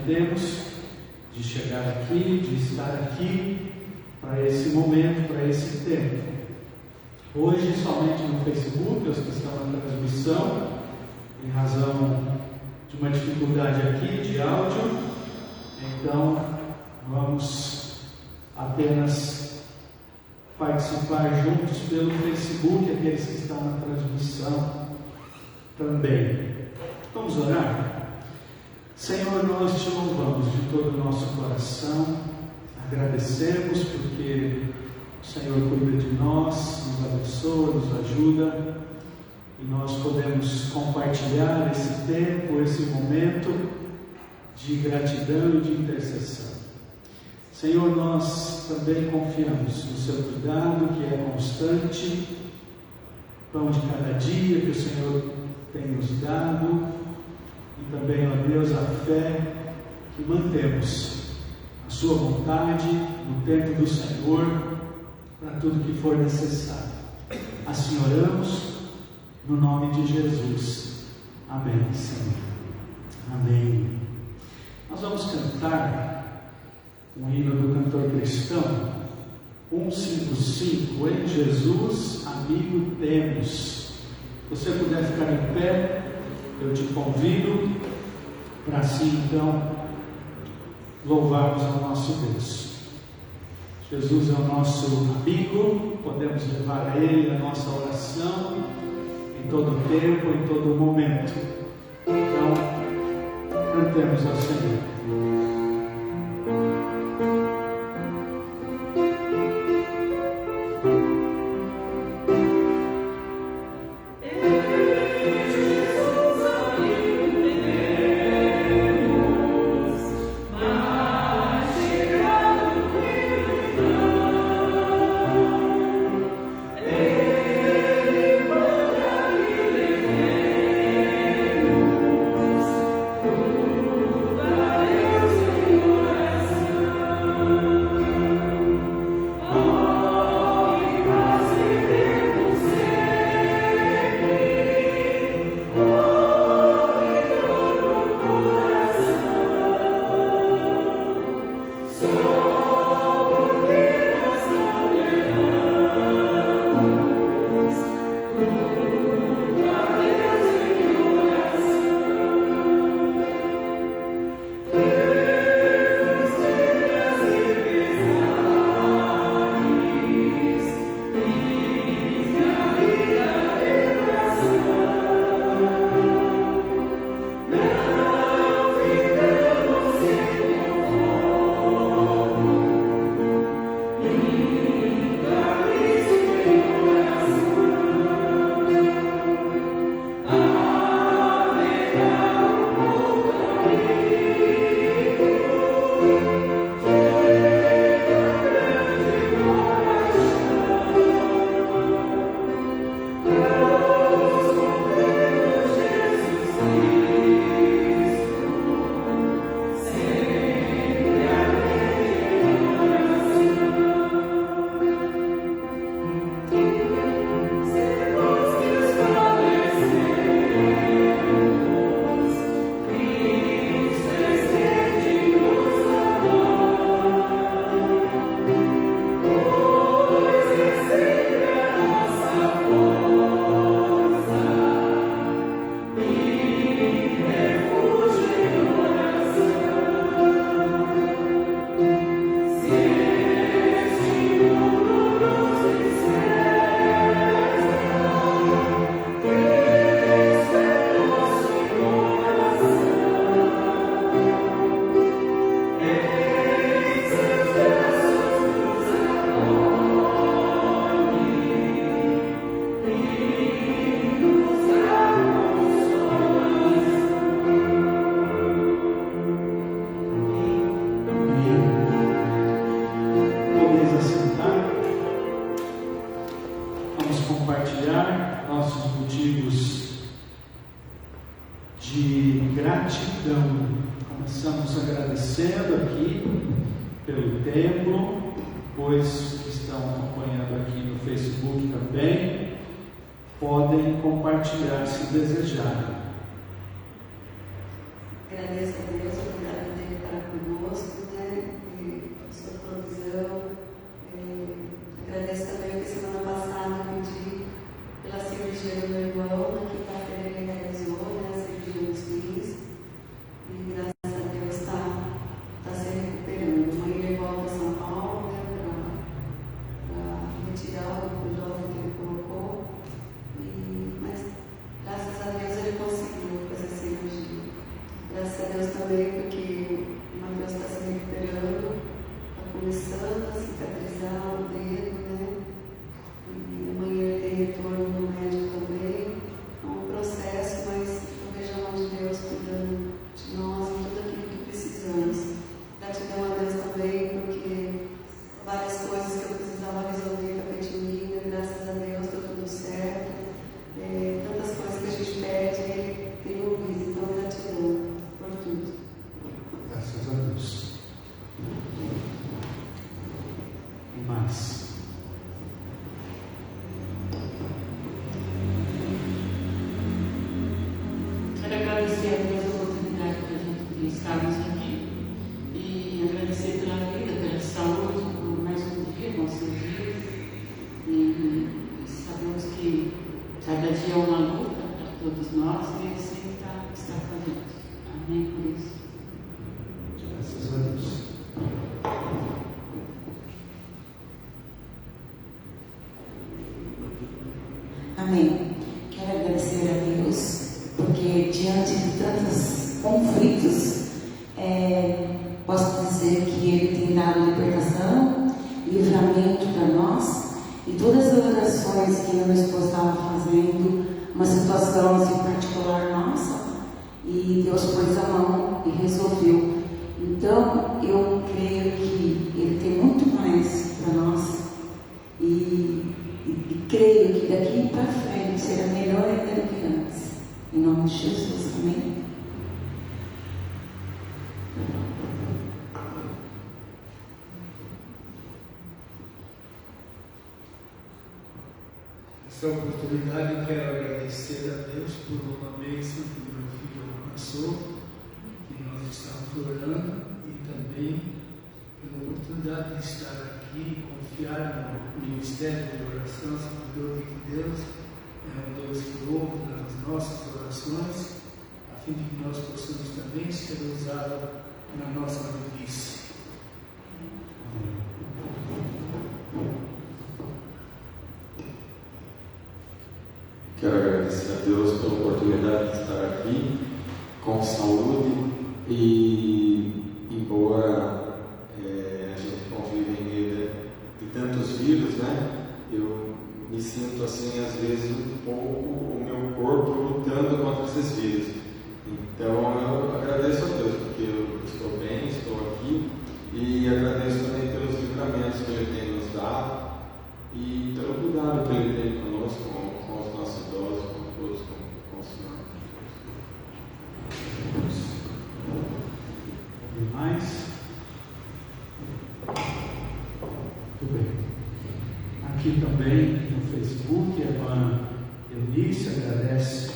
temos de chegar aqui, de estar aqui para esse momento, para esse tempo. Hoje somente no Facebook, os que estão na transmissão, em razão de uma dificuldade aqui de áudio, então vamos apenas participar juntos pelo Facebook, aqueles que estão na transmissão também. Vamos orar? Senhor, nós te louvamos de todo o nosso coração, agradecemos porque o Senhor cuida de nós, nos abençoa, nos ajuda, e nós podemos compartilhar esse tempo, esse momento de gratidão e de intercessão. Senhor, nós também confiamos no seu cuidado, que é constante, pão de cada dia que o Senhor tem nos dado, e também, ó Deus, a fé que mantemos, a sua vontade, no tempo do Senhor, para tudo que for necessário. Assim oramos, no nome de Jesus. Amém, Senhor. Amém. Nós vamos cantar um hino do cantor cristão, 155, em Jesus, amigo temos. Se você puder ficar em pé, eu te convido para assim então louvarmos ao nosso Deus. Jesus é o nosso amigo, podemos levar a Ele a nossa oração em todo tempo, em todo momento. Então, cantemos ao Senhor. compartilhar nossos motivos de gratidão. Começamos agradecendo aqui pelo templo, pois que estão acompanhando aqui no Facebook também, podem compartilhar se desejarem. Agradeço a Deus por dar também porque o Matheus está se recuperando, está começando a cicatrizar o dedo, né? E amanhã ele tem retorno no médico também. É um processo, mas eu vejo a mão de Deus cuidando de nós e tudo aquilo que precisamos. Gratidão a Deus também, porque várias coisas que eu precisava resolver com a Petinina, graças a Deus deu tudo certo. Tantas coisas que a gente pede, Ele tem ouvido, então gratidão por tudo. Graças a Deus. E mais? Quero agradecer a Deus a oportunidade que a gente de estarmos aqui e agradecer pela vida, pela saúde, por mais um dia, nosso dia. E sabemos que cada dia é uma luta para todos nós e Ele sempre está com a gente. Amém por isso. Graças a Deus. Amém. Quero agradecer a Deus, porque diante de tantos conflitos, posso dizer que Ele tem dado libertação, livramento para nós, e todas as orações que meu esposo estava fazendo, uma situação assim, particular nossa, e Deus pôs a mão e resolveu. Então, eu creio que Ele tem muito mais para nós, e creio que daqui para frente será melhor ainda do que antes. Em nome de Jesus, amém? Essa oportunidade eu quero agradecer a Deus por uma bênção que meu filho alcançou, que nós estamos orando, e também pela oportunidade de estar aqui e confiar no ministério de oração, sabedor de que Deus é um Deus que ouve nas nossas orações, a fim de que nós possamos também ser usados na nossa justiça. Quero agradecer a Deus pela oportunidade de estar aqui com saúde e embora a gente convive em meio de tantos vírus, né? Eu me sinto assim às vezes um pouco o meu corpo lutando contra esses vírus. Então eu agradeço a Deus porque eu estou bem, estou aqui, e agradeço também pelos livramentos que Ele tem nos dado e pelo cuidado que Ele tem conosco, com os nossos idosos, com todos, com o Senhor. E mais? Muito bem. Aqui também no Facebook, a irmã Eunice agradece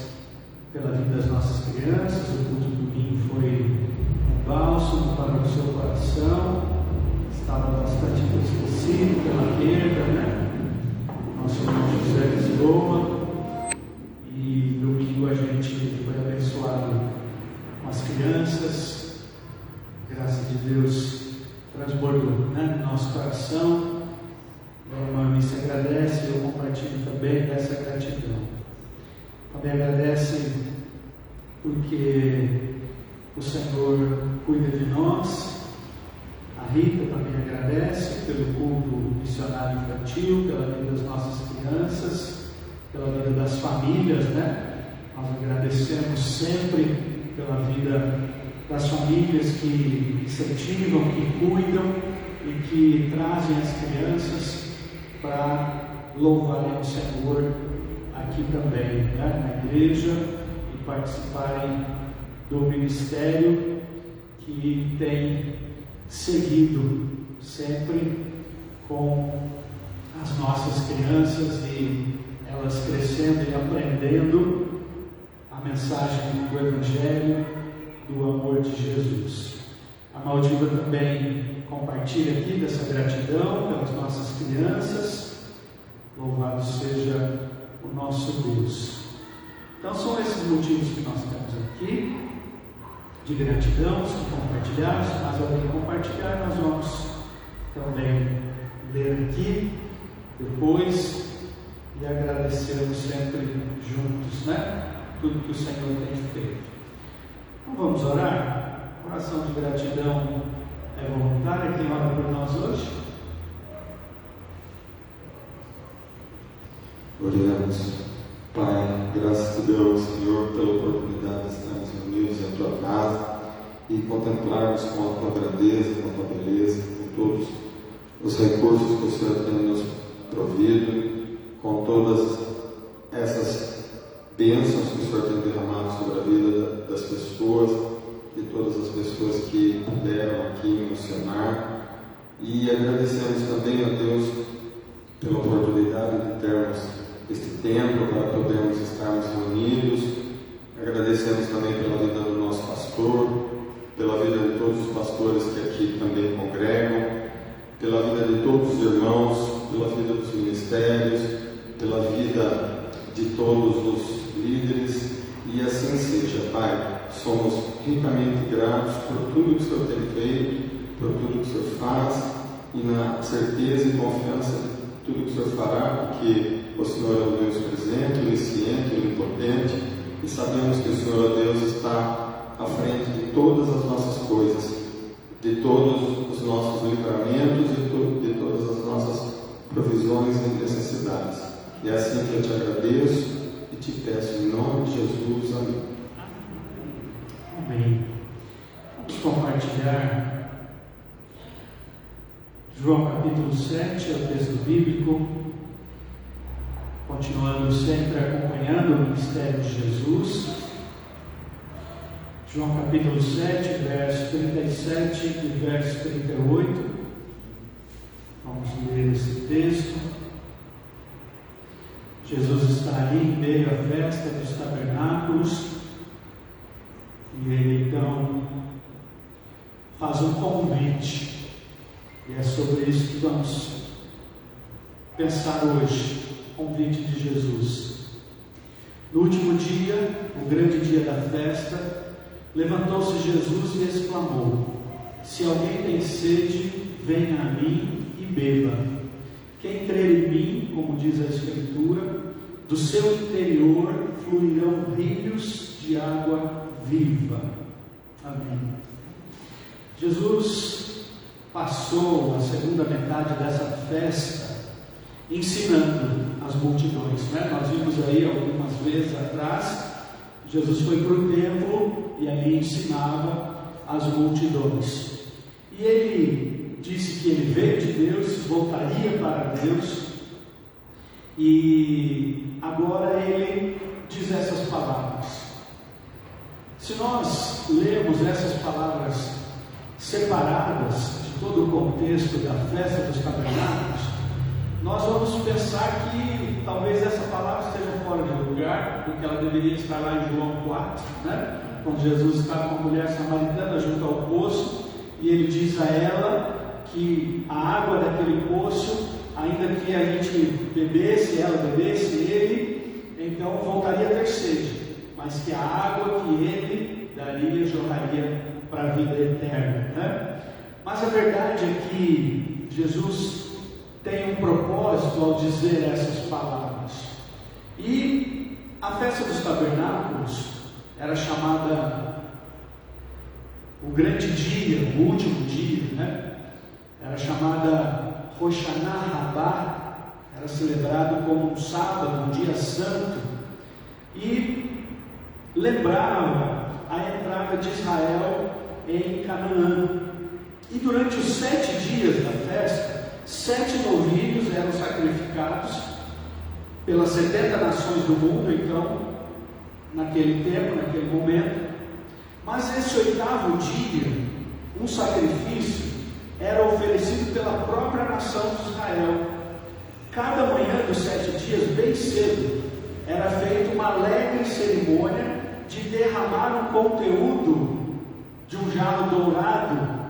pela vida das nossas crianças. O culto do domingo foi um bálsamo para o seu coração. Estava bastante entristecido pela perda, né? Nosso irmão José Lisboa. E domingo a gente foi abençoado com as crianças. Graças de Deus transbordou, né, no nosso coração. A irmã Eunice agradece, eu compartilho também dessa gratidão. Também agradece porque o Senhor cuida de nós. A Rita também agradece pelo culto missionário infantil, pela vida das nossas crianças, pela vida das famílias, né? Nós agradecemos sempre pela vida das famílias que incentivam, que cuidam e que trazem as crianças para louvarem o Senhor aqui também, né? Na igreja, e participarem do ministério que tem seguido sempre com as nossas crianças e elas crescendo e aprendendo a mensagem do Evangelho, do amor de Jesus. A Maldiva também compartilha aqui dessa gratidão pelas nossas crianças. Louvado seja o nosso Deus. Então são esses motivos que nós temos aqui de gratidão, se compartilhar. Se mais alguém compartilhar, nós vamos também ler aqui depois e agradecermos sempre juntos, né? Tudo que o Senhor tem feito. Então vamos orar? oração de gratidão é voluntária. Quem ora por nós hoje? Oremos. Pai, graças a Deus, Senhor, pela oportunidade de estarmos reunidos em Tua casa e contemplarmos com a Tua grandeza, com a Tua beleza, com todos os recursos que o Senhor tem nos provido, com todas essas bênçãos que o Senhor tem derramado sobre a vida das pessoas, de todas as pessoas que puderam aqui emocionar. E agradecemos também a Deus pela oportunidade de termos este tempo para podermos estarmos reunidos. Agradecemos também pela vida do nosso pastor, pela vida de todos os pastores que aqui também congregam, pela vida de todos os irmãos, pela vida dos ministérios, pela vida de todos os líderes, e assim seja, Pai. Somos ricamente gratos por tudo que o Senhor tem feito, por tudo que o Senhor faz, e na certeza e confiança de tudo que o Senhor fará, porque o Senhor é o Deus presente, onisciente, onipotente, e sabemos que o Senhor, ó Deus, está à frente de todas as nossas coisas, de todos os nossos livramentos e de todas as nossas provisões e necessidades. E é assim que eu te agradeço e te peço em nome de Jesus. Amém. Amém. Vamos compartilhar João capítulo 7, é o texto bíblico, continuando sempre acompanhando o ministério de Jesus. João capítulo 7, verso 37 e verso 38. Vamos ler esse texto. Jesus está ali em meio à festa dos tabernáculos, e ele então faz um convite, e é sobre isso que vamos pensar hoje. Convite de Jesus. No último dia, o grande dia da festa, levantou-se Jesus e exclamou: se alguém tem sede, venha a mim e beba. Quem crer em mim, como diz a Escritura, do seu interior fluirão rios de água viva. Amém. Jesus passou a segunda metade dessa festa ensinando as multidões, né? Nós vimos aí algumas vezes atrás, Jesus foi para o templo e ali ensinava as multidões. E ele disse que ele veio de Deus, voltaria para Deus, e agora ele diz essas palavras. Se nós lermos essas palavras separadas de todo o contexto da festa dos tabernáculos, nós vamos pensar que talvez essa palavra esteja fora de lugar, porque ela deveria estar lá em João 4, né? Quando Jesus está com a mulher samaritana junto ao poço, e ele diz a ela que a água daquele poço, ainda que a gente bebesse, ela bebesse, ele então voltaria a ter sede, mas que a água que ele daria jorraria para a vida eterna, né? Mas a verdade é que Jesus tem um propósito ao dizer essas palavras. E a festa dos tabernáculos era chamada o grande dia, o último dia, né? Era chamada Rosh Hashanah, era celebrado como um sábado, um dia santo, e lembrava a entrada de Israel em Canaã. E durante os 7 dias da festa, 7 novilhos eram sacrificados pelas 70 nações do mundo, então, naquele tempo, naquele momento. Mas esse 8º dia, um sacrifício era oferecido pela própria nação de Israel. Cada manhã dos 7 dias, bem cedo, era feita uma alegre cerimônia de derramar um conteúdo de um jarro dourado,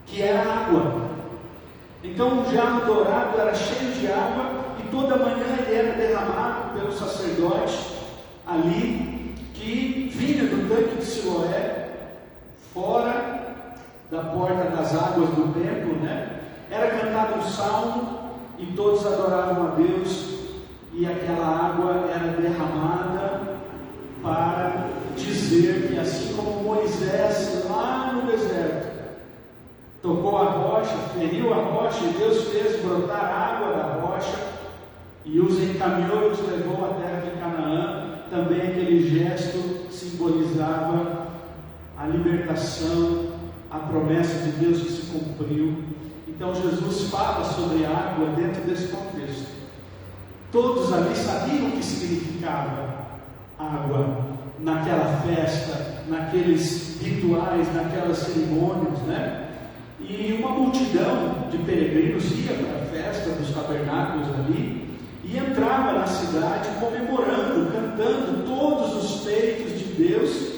que era água. Então o jarro dourado era cheio de água, e toda manhã ele era derramado pelo sacerdote ali, que vinha do tanque de Siloé, fora da porta das águas do templo, né? Era cantado um salmo, e todos adoravam a Deus, e aquela água era derramada para dizer que assim como Moisés lá no deserto tocou a rocha, feriu a rocha e Deus fez brotar água da rocha e os encaminhou e os levou à terra de Canaã, também aquele gesto simbolizava a libertação, a promessa de Deus que se cumpriu. Então Jesus fala sobre água dentro desse contexto. Todos ali sabiam o que significava água naquela festa, naqueles rituais, naquelas cerimônias, né? E uma multidão de peregrinos ia para a festa dos tabernáculos ali e entrava na cidade comemorando, cantando todos os feitos de Deus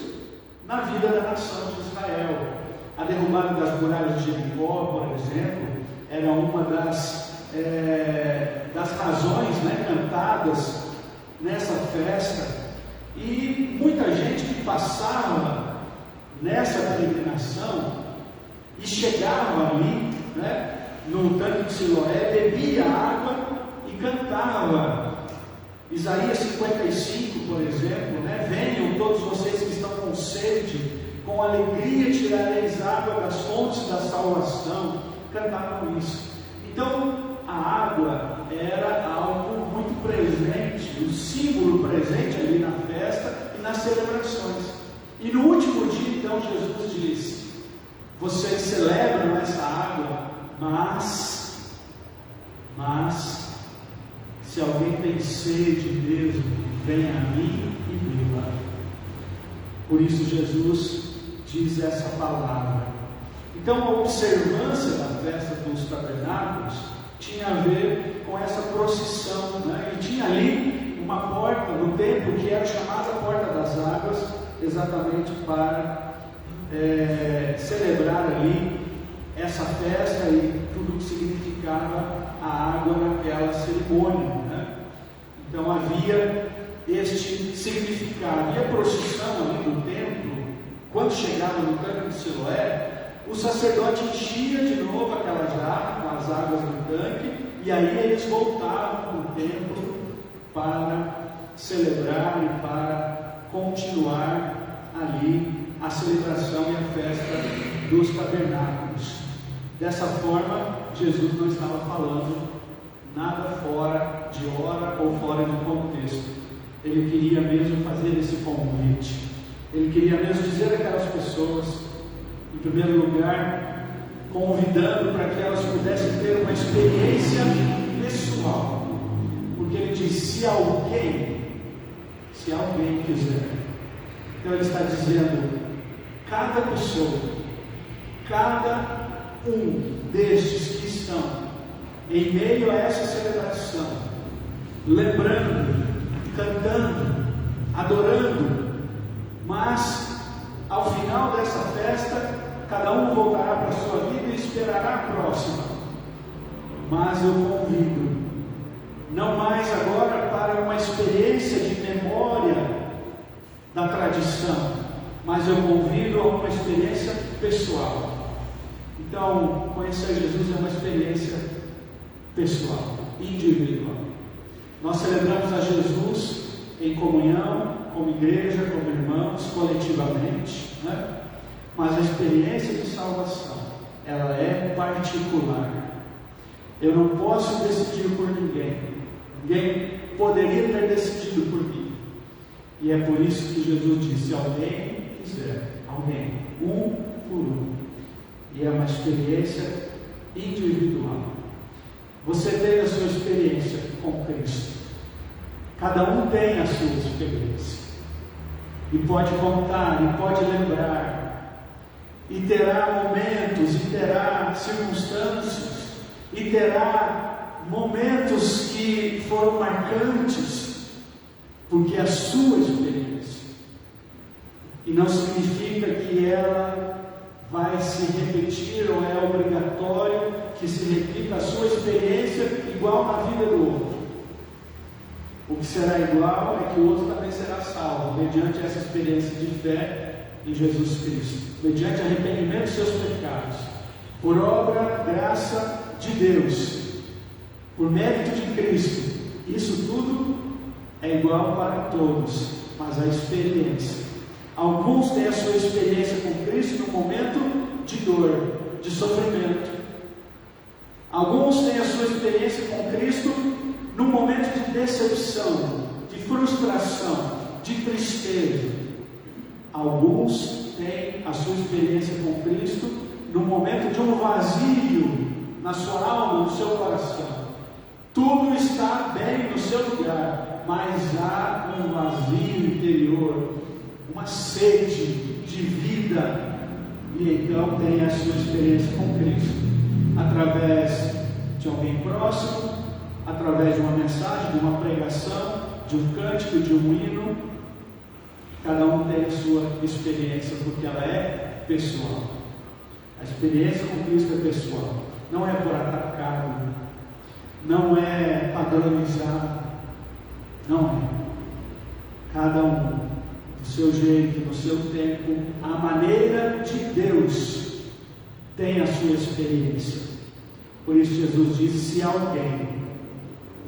na vida da nação de Israel. A derrubada das muralhas de Jericó, por exemplo, era uma das razões, né, cantadas nessa festa. E muita gente que passava nessa peregrinação e chegava ali, né, no tanque de Siloé, bebia água e cantava. Isaías 55, por exemplo, né, venham todos vocês que estão com sede, com alegria tirareis água das fontes da salvação. Cantavam isso. Então, a água era algo muito presente, um símbolo presente ali na festa e nas celebrações. E no último dia, então, Jesus disse: vocês celebram essa água, mas se alguém tem sede mesmo, venha a mim e beba. Por isso Jesus diz essa palavra. Então a observância da festa dos tabernáculos tinha a ver com essa procissão, né? E tinha ali uma porta no templo que era chamada Porta das Águas, exatamente para celebrar ali essa festa e tudo que significava a água naquela cerimônia, né? Então havia este significado. E a procissão ali do templo, quando chegava no tanque de Siloé, o sacerdote enchia de novo aquela jarra com as águas do tanque, e aí eles voltavam para o templo para celebrar e para continuar ali a celebração e a festa dos tabernáculos. Dessa forma, Jesus não estava falando nada fora de hora ou fora do contexto. Ele queria mesmo fazer esse convite. Ele queria mesmo dizer àquelas pessoas, em primeiro lugar, convidando para que elas pudessem ter uma experiência pessoal. Porque ele diz: se alguém quiser. Então ele está dizendo: cada pessoa, cada um destes que estão em meio a essa celebração, lembrando, cantando, adorando, mas ao final dessa festa, cada um voltará para a sua vida e esperará a próxima. Mas eu convido, não mais agora para uma experiência de memória da tradição, mas eu convido a uma experiência pessoal. Então, conhecer Jesus é uma experiência pessoal, individual. Nós celebramos a Jesus em comunhão, como igreja, como irmãos, coletivamente, né? Mas a experiência de salvação, ela é particular. Eu não posso decidir por ninguém. Ninguém poderia ter decidido por mim. E é por isso que Jesus disse: se alguém quiser, alguém, um por um. E é uma experiência individual. Você tem a sua experiência com Cristo. Cada um tem a sua experiência. E pode contar, e pode lembrar. E terá momentos, e terá circunstâncias, e terá momentos que foram marcantes, porque é a sua experiência. E não significa que ela vai se repetir, ou é obrigatório que se repita a sua experiência igual na vida do outro. O que será igual é que o outro também será salvo, mediante essa experiência de fé em Jesus Cristo, mediante arrependimento dos seus pecados, por obra, graça de Deus, por mérito de Cristo. Isso tudo é igual para todos, mas a experiência Alguns têm a sua experiência com Cristo no momento de dor, de sofrimento. Alguns têm a sua experiência com Cristo no momento de decepção, de frustração, de tristeza. Alguns têm a sua experiência com Cristo no momento de um vazio na sua alma, no seu coração. Tudo está bem no seu lugar, mas há um vazio interior, uma sede de vida, e então tem a sua experiência com Cristo, através de alguém próximo, através de uma mensagem, de uma pregação, de um cântico, de um hino. Cada um tem a sua experiência, porque ela é pessoal. A experiência com Cristo é pessoal, não é por atacado, não é padronizado, não é. Cada um, do seu jeito, no seu tempo, a maneira de Deus tem a sua experiência. Por isso Jesus diz: se alguém,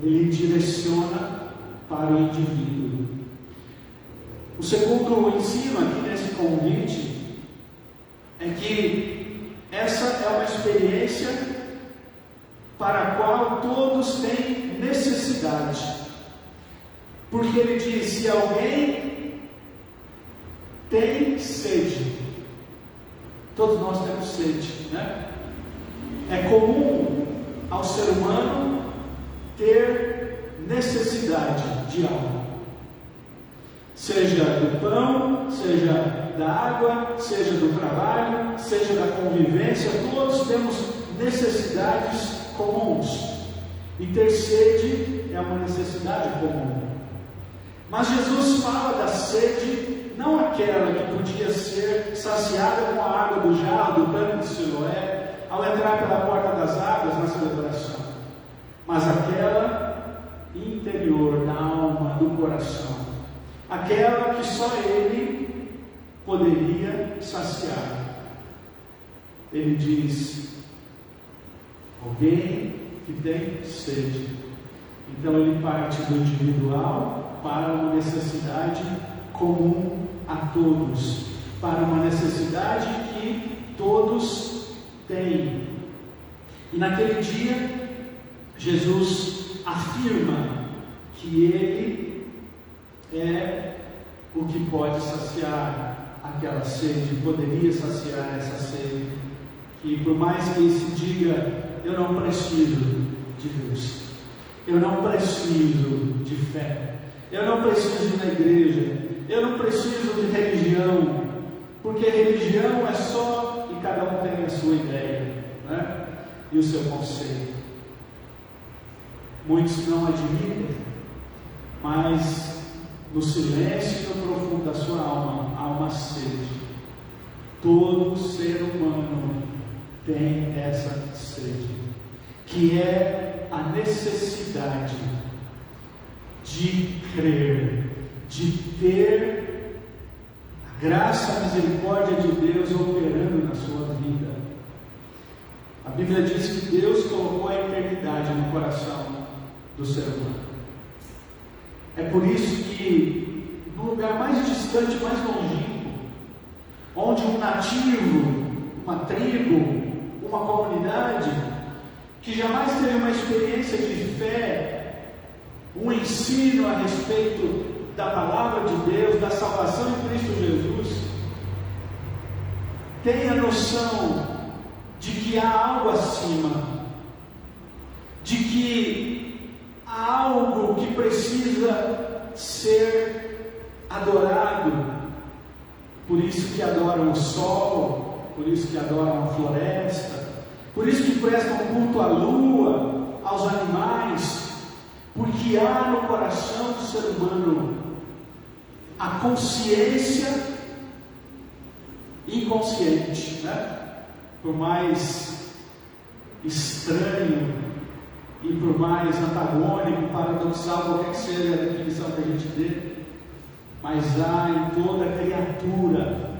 ele direciona para o indivíduo. O segundo ensino aqui nesse convite é que essa é uma experiência para a qual todos têm necessidade. Porque ele diz: se alguém tem sede, todos nós temos sede, né? É comum ao ser humano ter necessidade de algo, seja do pão, seja da água, seja do trabalho, seja da convivência. Todos temos necessidades comuns, e ter sede é uma necessidade comum. Mas Jesus fala da sede, não aquela que podia ser saciada com a água do jarro, do tanque de Siloé, ao entrar pela porta das águas na celebração, mas aquela interior, da alma, do coração, aquela que só Ele poderia saciar. Ele diz: alguém que tem sede. Então ele parte do individual para uma necessidade comum a todos, para uma necessidade que todos têm. E naquele dia Jesus afirma que Ele é o que pode saciar aquela sede, poderia saciar essa sede. E por mais que se diga: eu não preciso de Deus, eu não preciso de fé, eu não preciso de uma igreja, eu não preciso de religião, porque religião é só, e cada um tem a sua ideia, né? E o seu conceito. Muitos não admitem, mas no silêncio e no profundo da sua alma há uma sede. Todo ser humano tem essa sede, que é a necessidade de crer, de ter a graça, a misericórdia de Deus operando na sua vida. A Bíblia diz que Deus colocou a eternidade no coração do ser humano. É por isso que no lugar mais distante, mais longínquo, onde um nativo, uma tribo, uma comunidade que jamais teve uma experiência de fé, um ensino a respeito da palavra de Deus, da salvação em Cristo Jesus, tem a noção de que há algo acima, de que há algo que precisa ser adorado. Por isso que adoram o sol, por isso que adoram a floresta, por isso que prestam culto à lua, aos animais, porque há no coração do ser humano a consciência inconsciente, né? Por mais estranho e por mais antagônico, paradoxal, qualquer que seja a definição que a gente dê, mas há em toda criatura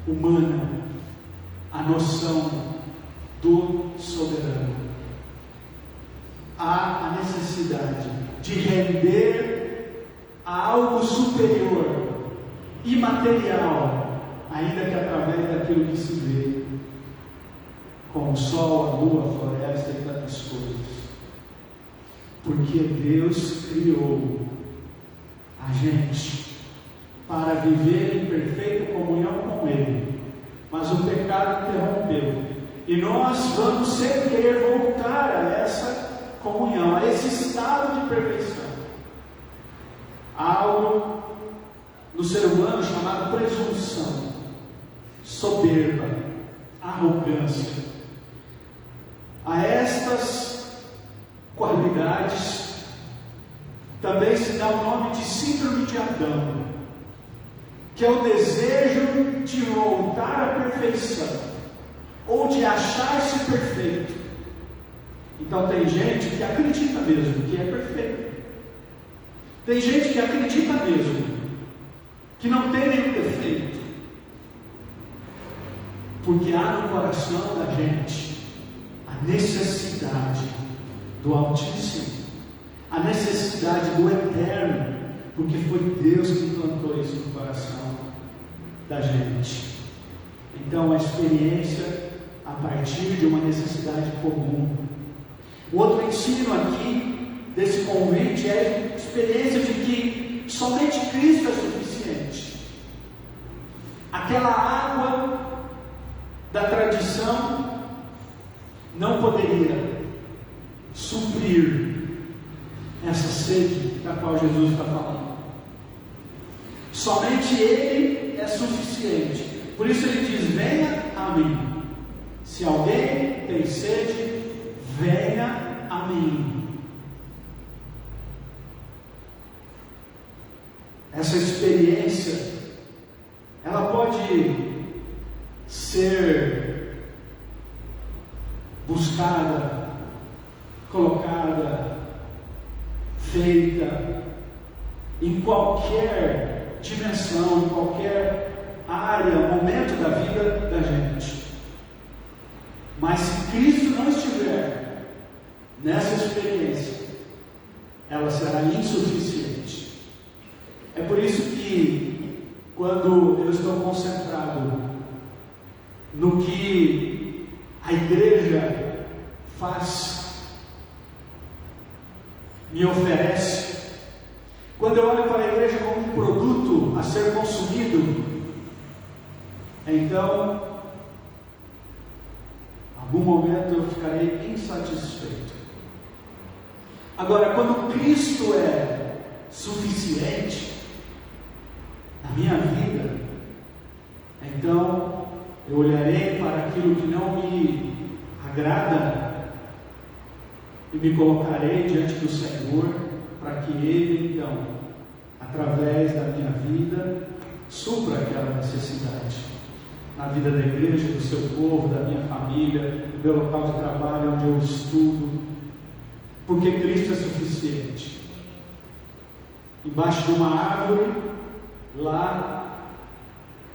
humana a noção do soberano. Há a necessidade de render a algo superior imaterial, ainda que através daquilo que se vê, como o sol, a lua, a floresta e tantas coisas. Porque Deus criou a gente para viver em perfeita comunhão com Ele, mas o pecado interrompeu, e nós vamos sempre querer voltar a essa comunhão, a esse estado de perfeição. Há algo no ser humano chamado presunção, soberba, arrogância. A estas qualidades também se dá o nome de síndrome de Adão, que é o desejo de voltar à perfeição, ou de achar-se perfeito. Então tem gente que acredita mesmo que é perfeito. Tem gente que acredita mesmo que não tem nenhum defeito. Porque há no coração da gente a necessidade do Altíssimo, a necessidade do Eterno, porque foi Deus que implantou isso no coração da gente. Então a experiência a partir de uma necessidade comum. O outro ensino aqui desse convite é a experiência de que somente Cristo é suficiente. Aquela água da tradição não poderia suprir essa sede da qual Jesus está falando. Somente Ele é suficiente. Por isso Ele diz: venha a mim. Se alguém tem sede, venha a mim. Essa experiência, ela pode ser buscada, colocada, feita em qualquer dimensão, em qualquer área, momento da vida da gente. Mas se Cristo não estiver nessa experiência, ela será insuficiente. É por isso que, quando eu estou concentrado no que a igreja faz, me oferece, quando eu olho para a igreja como um produto a ser consumido, então, em algum momento eu ficarei insatisfeito. Agora, quando Cristo é suficiente na minha vida, então eu olharei para aquilo que não me agrada e me colocarei diante do Senhor para que Ele, então, através da minha vida, supra aquela necessidade na vida da igreja, do seu povo, da minha família, do meu local de trabalho, onde eu estudo, porque Cristo é suficiente. Embaixo de uma árvore, lá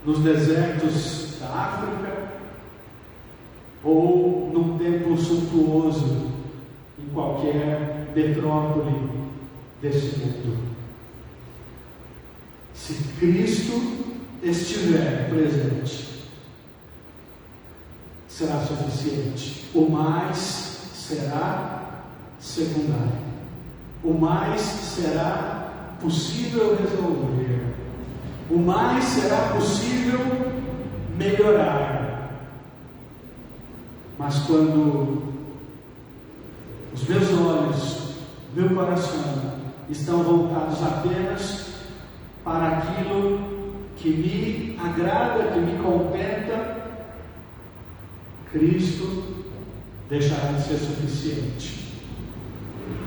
nos desertos da África, ou num templo suntuoso em qualquer metrópole desse mundo. Se Cristo estiver presente, será suficiente. O mais será secundário. O mais será possível resolver. O mais será possível melhorar. Mas quando os meus olhos, meu coração estão voltados apenas para aquilo que me agrada, que me contenta, Cristo deixará de ser suficiente.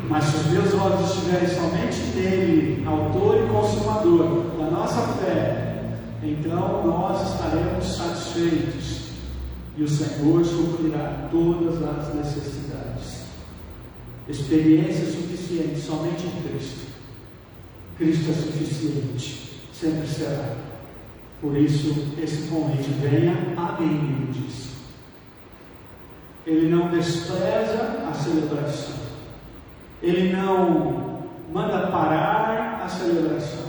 Mas se os meus olhos estiverem somente nele, autor e consumador da nossa fé, então nós estaremos satisfeitos e o Senhor suprirá todas as necessidades. Experiência suficiente somente em Cristo. Cristo é suficiente, sempre será. Por isso, esse convite: venha a mim, ele diz. Ele não despreza a celebração. Ele não manda parar a celebração.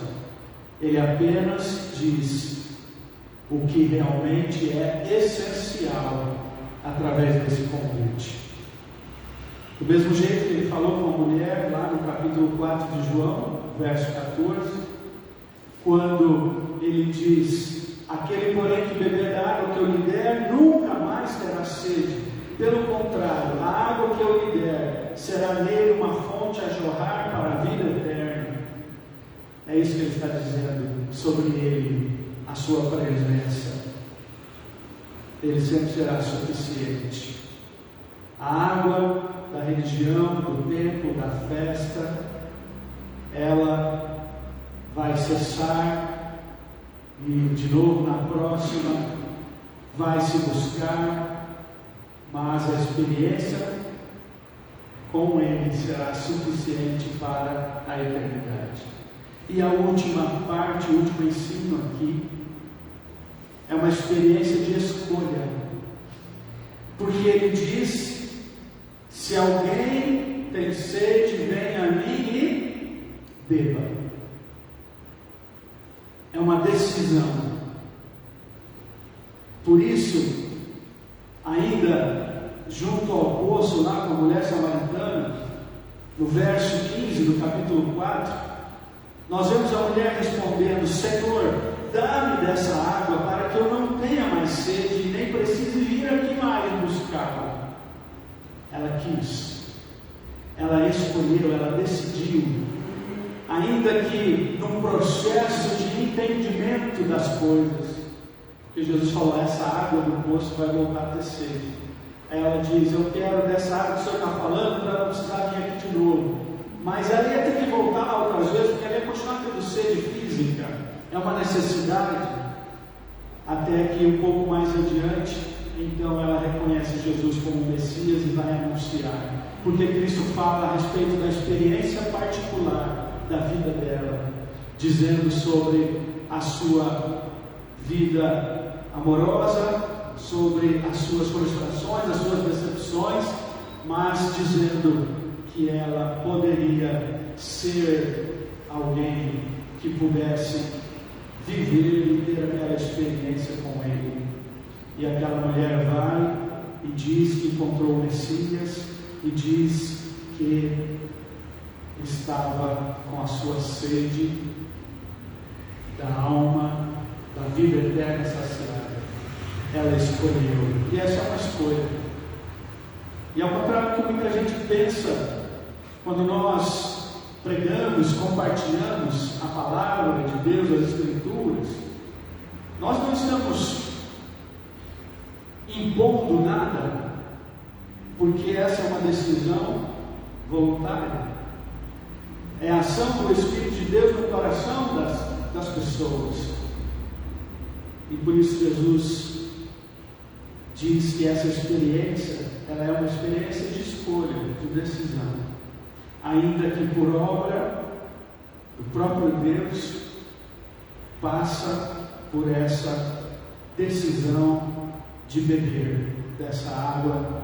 Ele apenas diz o que realmente é essencial através desse convite. Do mesmo jeito que ele falou com a mulher lá no capítulo 4 de João, verso 14, quando ele diz: aquele porém que beber da água que eu lhe der nunca mais terá sede. Pelo contrário, a água que eu lhe der será nele uma fonte a jorrar para a vida eterna. É isso que ele está dizendo sobre ele, a sua presença. Ele sempre será suficiente. A água da religião, do templo, da festa, ela vai cessar e de novo na próxima vai se buscar, mas a experiência com ele será suficiente para a eternidade. E a última parte, o último ensino aqui, é uma experiência de escolha, porque ele diz: se alguém tem sede, venha a mim e beba. É uma decisão. Por isso, ainda junto ao poço lá com a mulher samaritana, no verso 15 do capítulo 4, nós vemos a mulher respondendo: Senhor, dá-me dessa água para que eu não tenha mais sede e nem precise vir aqui mais buscá-la. Ela quis, ela escolheu, ela decidiu, ainda que num processo de entendimento das coisas, porque Jesus falou: essa água do poço vai voltar a ter sede. Ela diz: eu quero dessa água que o Senhor está falando para não precisar vir aqui de novo. Mas ela ia ter que voltar outras vezes, porque ela ia continuar tendo sede física. É uma necessidade. Até que um pouco mais adiante, então ela reconhece Jesus como Messias e vai anunciar. Porque Cristo fala a respeito da experiência particular da vida dela, dizendo sobre a sua vida amorosa, sobre as suas frustrações, as suas decepções, mas dizendo que ela poderia ser alguém que pudesse viver e ter aquela experiência com ele. E aquela mulher vai e diz que encontrou o Messias e diz que estava com a sua sede da alma, da vida eterna saciada. Ela escolheu, e essa é uma escolha. E ao contrário do que muita gente pensa, quando nós pregamos, compartilhamos a palavra de Deus, as Escrituras, nós não estamos impondo nada, porque essa é uma decisão voluntária. É a ação do Espírito de Deus no coração das pessoas. E por isso Jesus diz que essa experiência, ela é uma experiência de escolha, de decisão. Ainda que por obra do próprio Deus, passa por essa decisão de beber dessa água,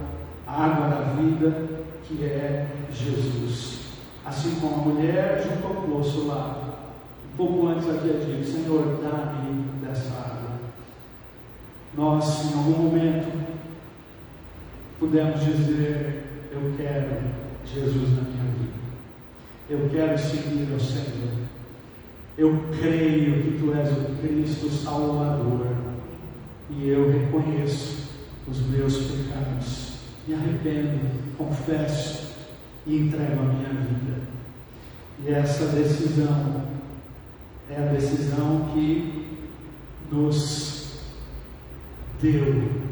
a água da vida, que é Jesus. Assim como a mulher junto ao poço lá, um pouco antes havia dito: Senhor, dá-me dessa água. Nós, em algum momento, pudemos dizer: eu quero Jesus na minha vida, eu quero seguir ao Senhor, eu creio que Tu és o Cristo Salvador, e eu reconheço os meus pecados, me arrependo, confesso e entrego a minha vida. E essa decisão é a decisão que nos deu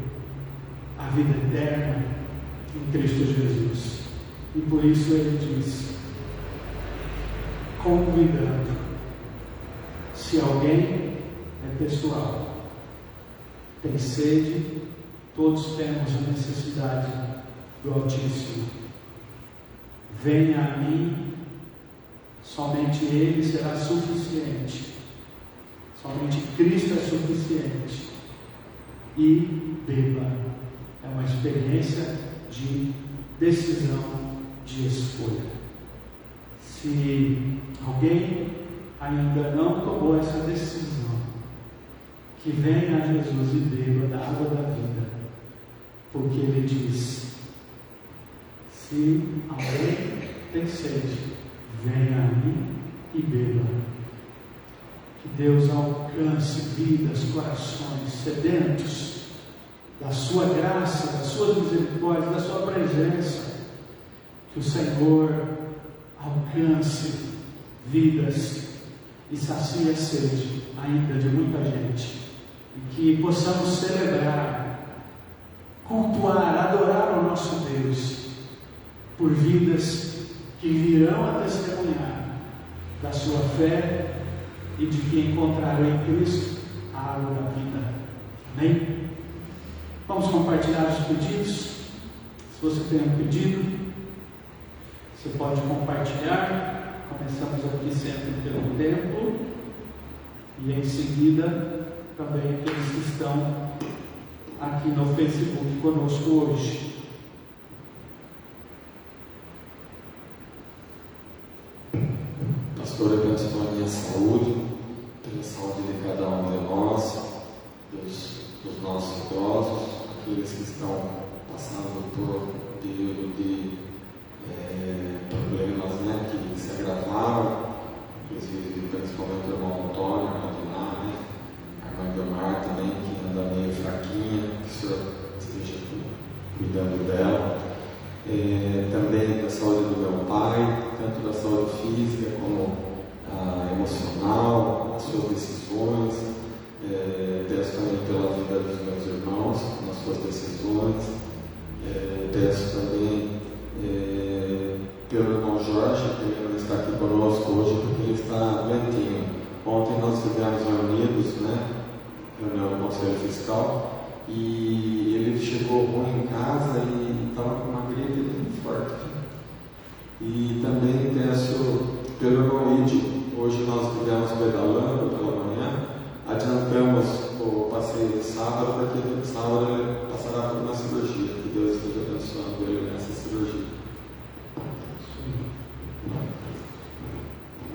a vida eterna em Cristo Jesus. E por isso ele diz, convidando: se alguém é pessoal, tem sede, todos temos a necessidade do Altíssimo, venha a mim, somente Ele será suficiente, somente Cristo é suficiente, e beba. É uma experiência de decisão, de escolha. Se alguém ainda não tomou essa decisão, que venha a Jesus e beba da água da vida, porque Ele diz: se alguém tem sede, venha a mim e beba. Que Deus alcance vidas, corações sedentos da sua graça, das suas misericórdias, da sua presença. Que o Senhor alcance vidas e sacie a sede ainda de muita gente, e que possamos celebrar, cultuar, adorar o nosso Deus por vidas que virão a testemunhar da sua fé e de que encontrarão em Cristo a água da vida. Amém? Vamos compartilhar os pedidos. Se você tem um pedido, você pode compartilhar. Começamos aqui sempre pelo templo e em seguida também aqueles que estão aqui no Facebook conosco hoje. Pastor, eu peço pela minha saúde, pela saúde de cada um de nós, dos nossos idosos, aqueles que estão passando por um período de problemas, né, que se agravaram, inclusive principalmente o irmão Antônio, a irmã Diná, né, a irmã Guilmar também, que anda meio fraquinha, que o Senhor esteja cuidando dela. Também da saúde do meu pai, tanto da saúde física como emocional, as suas decisões. Peço também pela vida dos meus irmãos, nas suas decisões. Peço também pelo irmão Jorge, que ele não está aqui conosco hoje porque ele está doentinho. Ontem nós estivemos reunidos, né, reunião do Conselho Fiscal, e ele chegou ruim em casa e estava com uma gripe muito forte. E também peço pelo irmão Ídio. Hoje nós estivemos pedalando pela manhã, adiantamos o passeio de sábado, porque no sábado ele passará por uma cirurgia. Que Deus esteja abençoando ele nessa cirurgia.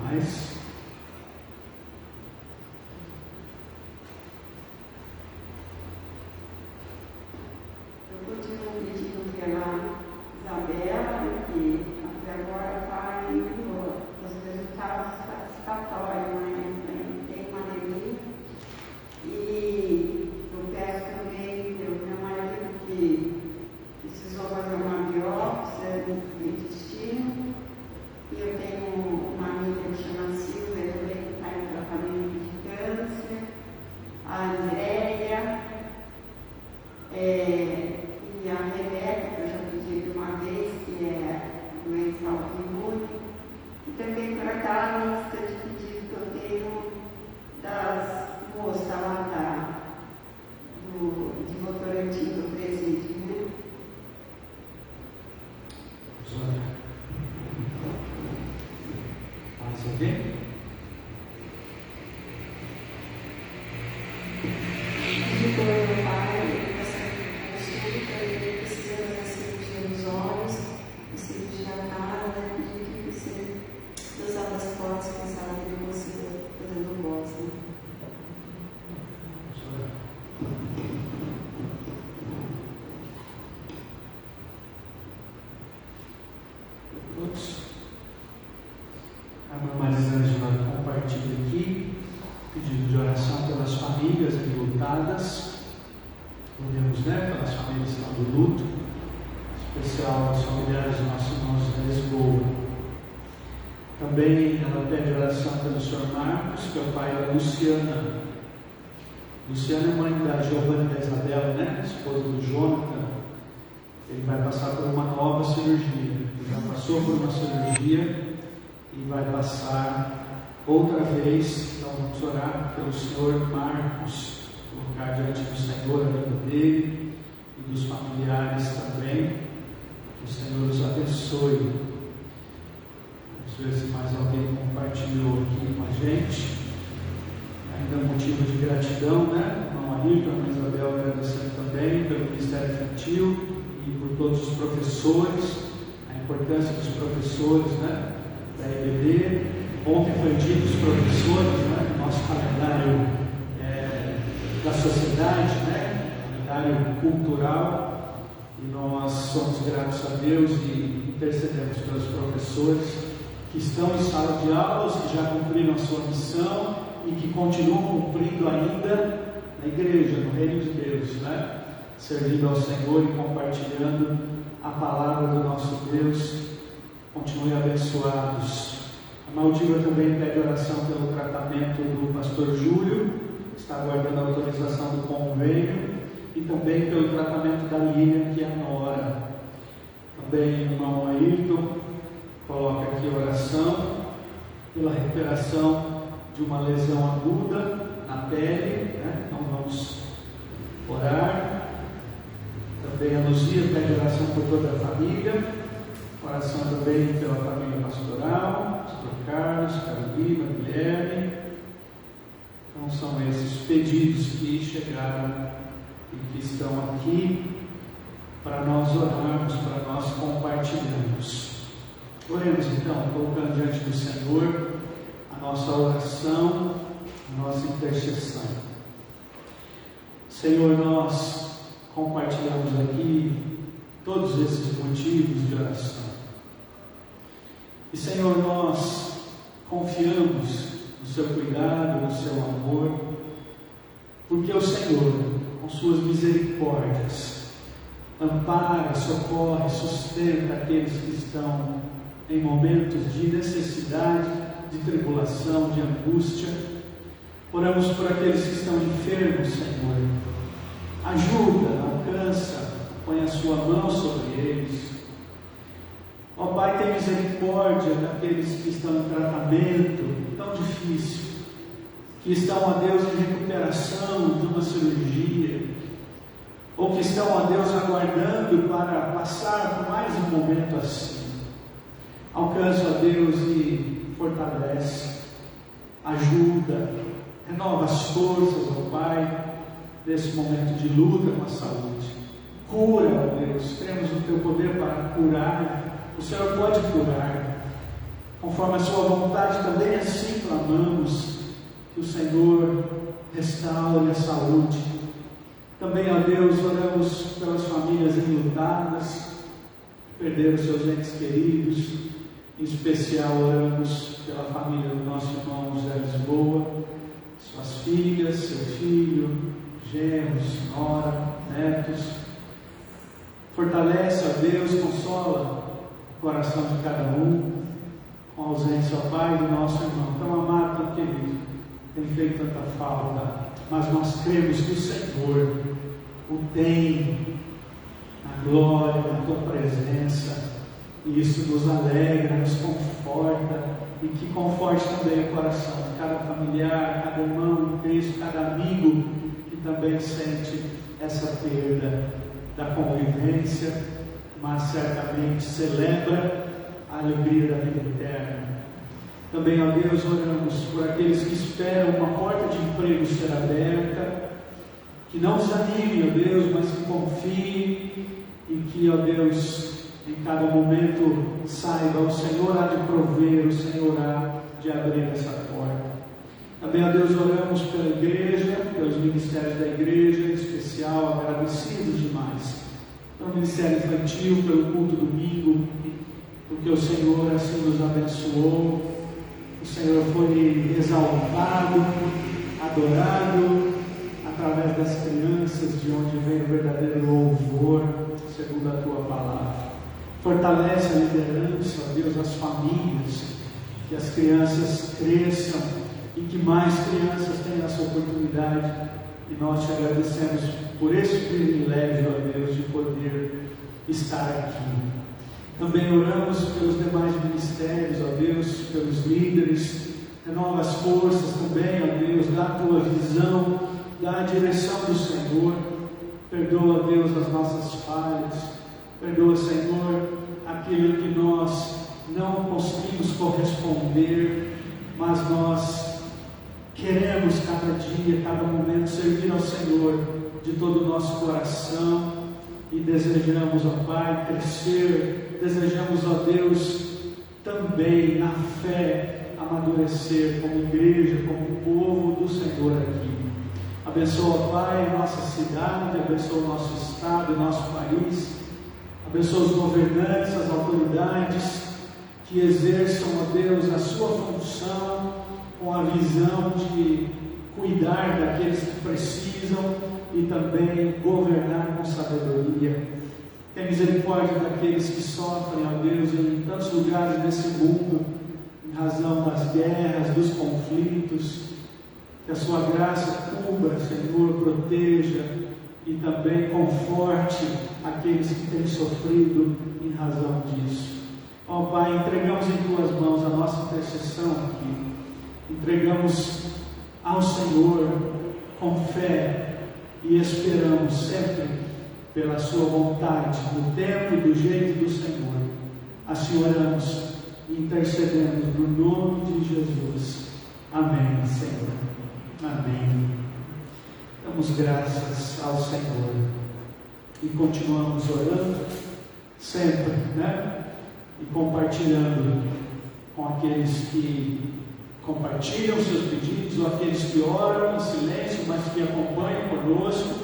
Mais? Eu continuo pedindo pela Isabela, que até agora está indo os resultados satisfatórios, mas tem uma anemia. E eu peço também pelo meu marido, que precisou fazer uma biópsia no intestino. E eu tenho uma amiga que chama Silvia também, que está em tratamento de câncer. A Andréia. E a Rebeca, que eu já pedi uma vez, que é doença autoimune. E também por aquela lista de pedidos que eu tenho das moças lá de Votorantim, do presídio, né? Vamos orar. Mais alguém? Pedi pelo meu pai, essa consulta, ele precisa fazer cirurgia nos olhos, cirurgia na cara, né? Pedi que você Deus abra as portas, quem sabe ele consiga fazer no voz, né? Vamos orar. Todos. A irmã Marisângela compartilha aqui pedido de oração pelas famílias enlutadas. Oremos, né, pelas famílias que estão do luto, em especial as familiares dos nossos irmãos da Lisboa. Também ela pede oração pelo Sr. Marcos, que é o pai da Luciana. Luciana é mãe da Giovana e da Isabela, né, esposa do Jonathan. Ele vai passar por uma nova cirurgia. Ele já passou por uma cirurgia e vai passar outra vez. Então vamos orar pelo Sr. Marcos, colocar diante do Senhor a vida dele e dos familiares também. Que o Senhor os abençoe. Vamos ver se mais alguém compartilhou aqui com a gente. Ainda motivo de gratidão, né? O irmão Ayrton, a irmã Isabel agradecendo também pelo Ministério Infantil e por todos os professores, a importância dos professores, né? Da EBD. Ontem foi o dia dos professores, né? Nosso calendário da sociedade, né? Calendário cultural, e nós somos gratos a Deus e intercedemos pelos professores que estão em sala de aulas, que já cumpriram a sua missão e que continuam cumprindo ainda na igreja, no reino de Deus, né? Servindo ao Senhor e compartilhando a palavra do nosso Deus. Continuem abençoados. A Maldiva também pede oração pelo tratamento do pastor Júlio, que está aguardando a autorização do convênio, e também pelo tratamento da Lilian, que é a nora. Também o irmão Ayrton coloca aqui a oração pela recuperação de uma lesão aguda na pele, né? Então vamos orar. Também a Luzia pede oração por toda a família. Oração também pela família pastoral, pastor Carlos, Carolina, Guilherme. Então são esses pedidos que chegaram e que estão aqui para nós orarmos, para nós compartilharmos. Oremos então, colocando diante do Senhor a nossa oração, a nossa intercessão. Senhor, nós compartilhamos aqui todos esses motivos de oração. E Senhor, nós confiamos no seu cuidado, no seu amor, porque o Senhor, com suas misericórdias, ampara, socorre, sustenta aqueles que estão em momentos de necessidade, de tribulação, de angústia. Oramos por aqueles que estão enfermos, Senhor. Ajuda, alcança, põe a sua mão sobre eles. Ó Pai, tem misericórdia daqueles que estão em tratamento tão difícil, que estão, ó Deus, em recuperação de uma cirurgia, ou que estão, ó Deus, aguardando para passar por mais um momento assim. Alcança, ó Deus, e fortalece, ajuda, renova as forças, ó Pai, nesse momento de luta com a saúde. Cura, ó Deus, cremos no Teu poder para curar. O Senhor pode curar, conforme a Sua vontade, também assim clamamos, que o Senhor restaure a saúde. Também, ó Deus, oramos pelas famílias enlutadas, que perderam seus entes queridos. Em especial, oramos pela família do nosso irmão José Lisboa, suas filhas, seu filho, genros, nora, netos. Fortalece, ó Deus, consola o coração de cada um, com a ausência, ó Pai, do nosso irmão, tão amado, tão querido, tem feito tanta falta, mas nós cremos que o Senhor o tem na glória, na Tua presença, e isso nos alegra, nos conforta, e que conforte também o coração de cada familiar, cada irmão em Cristo, cada amigo que também sente essa perda da convivência, mas certamente celebra a alegria da vida eterna. Também, ó Deus, oramos por aqueles que esperam uma porta de emprego ser aberta, que não desanimem, ó Deus, mas que confiem e que, ó Deus, em cada momento saiba, o Senhor há de prover, o Senhor há de abrir essa porta. Também, ó Deus, oramos pela igreja, pelos ministérios da igreja, em especial, agradecidos demais pelo ministério infantil, pelo culto domingo, porque o Senhor assim nos abençoou, o Senhor foi exaltado, adorado, através das crianças, de onde vem o verdadeiro louvor, segundo a Tua palavra. Fortalece a liderança, ó Deus, as famílias, que as crianças cresçam e que mais crianças tenham essa oportunidade. E nós te agradecemos por esse privilégio, ó Deus, de poder estar aqui. Também oramos pelos demais ministérios, ó Deus, pelos líderes. Renova as forças também, ó Deus, dá a Tua visão, dá a direção do Senhor. Perdoa, ó Deus, as nossas falhas. Perdoa, Senhor, aquilo que nós não conseguimos corresponder, mas nós queremos cada dia, cada momento servir ao Senhor de todo o nosso coração e desejamos, ó Pai, crescer, desejamos, ó Deus, também na fé amadurecer como igreja, como povo do Senhor aqui. Abençoa, Pai, a nossa cidade, abençoa o nosso estado, o nosso país, abençoa os governantes, as autoridades que exerçam, ó Deus, a sua função com a visão de cuidar daqueles que precisam e também governar com sabedoria. Tem misericórdia daqueles que sofrem, ó Deus, em tantos lugares desse mundo, em razão das guerras, dos conflitos. Que a sua graça cubra, Senhor, proteja e também conforte aqueles que têm sofrido em razão disso. Ó Pai, entregamos em Tuas mãos a nossa intercessão aqui. Entregamos ao Senhor com fé e esperamos sempre pela Sua vontade, no tempo e do jeito do Senhor. Assim oramos e intercedemos no nome de Jesus. Amém, Senhor. Amém. Damos graças ao Senhor e continuamos orando sempre, né? E compartilhando com aqueles que compartilham seus pedidos, ou aqueles que oram em silêncio, mas que acompanham conosco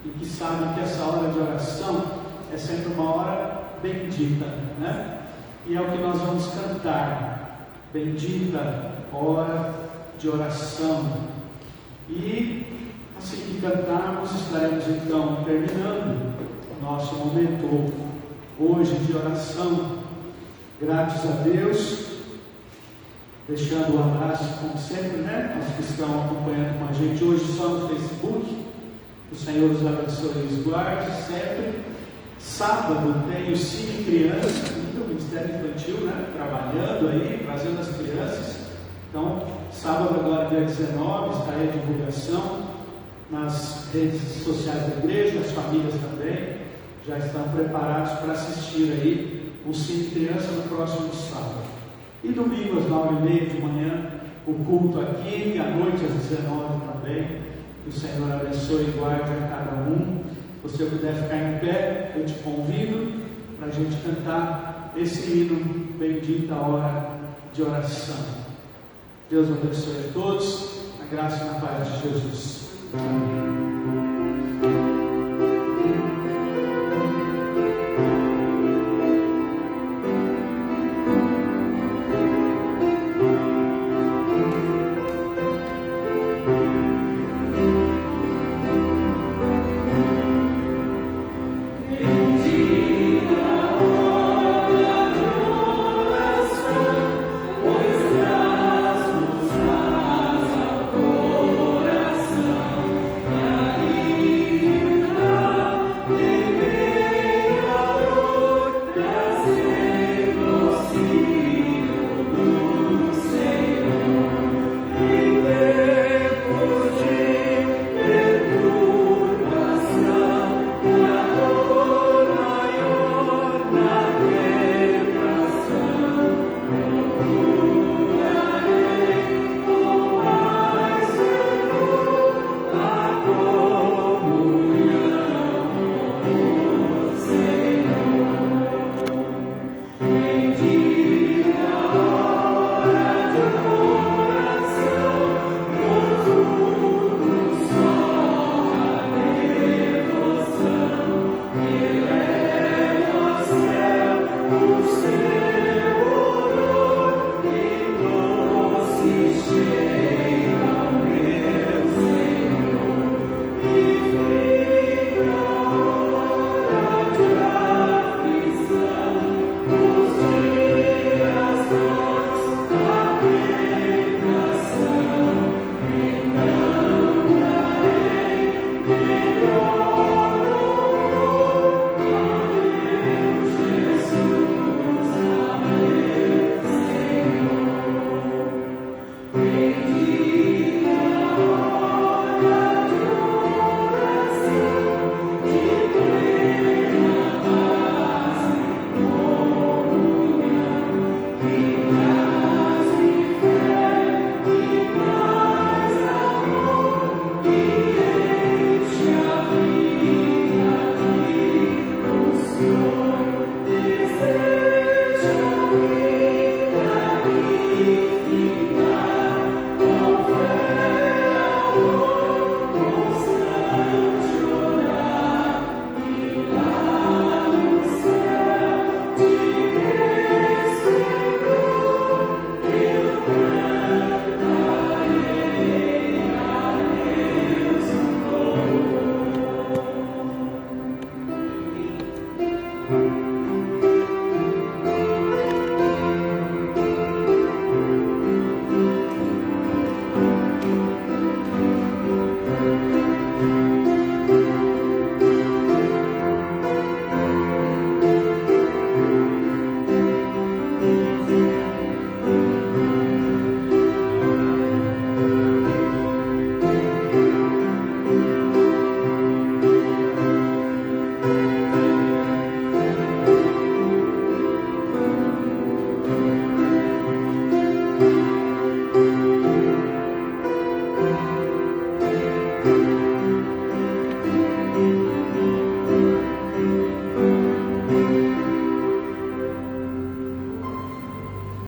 e que sabem que essa hora de oração é sempre uma hora bendita, né? E é o que nós vamos cantar, bendita hora de oração. E assim que cantarmos, estaremos então terminando o nosso momento hoje de oração. Gratos a Deus, deixando um abraço, como sempre, né? Os que estão acompanhando com a gente hoje só no Facebook. O Senhor os abençoe e os guarde sempre. Sábado tem o Cine Criança, o Ministério Infantil, né? Trabalhando aí, trazendo as crianças. Então, sábado agora, dia 19, está aí a divulgação nas redes sociais da igreja, as famílias também já estão preparados para assistir aí o Cine Criança no próximo sábado. E domingo às 9h30 de manhã, o culto aqui, e à noite às 19h também. Que o Senhor abençoe e guarde a cada um. Se você puder ficar em pé, eu te convido para a gente cantar esse hino, bendita hora de oração. Deus abençoe a todos, a graça e a paz de Jesus. Amém.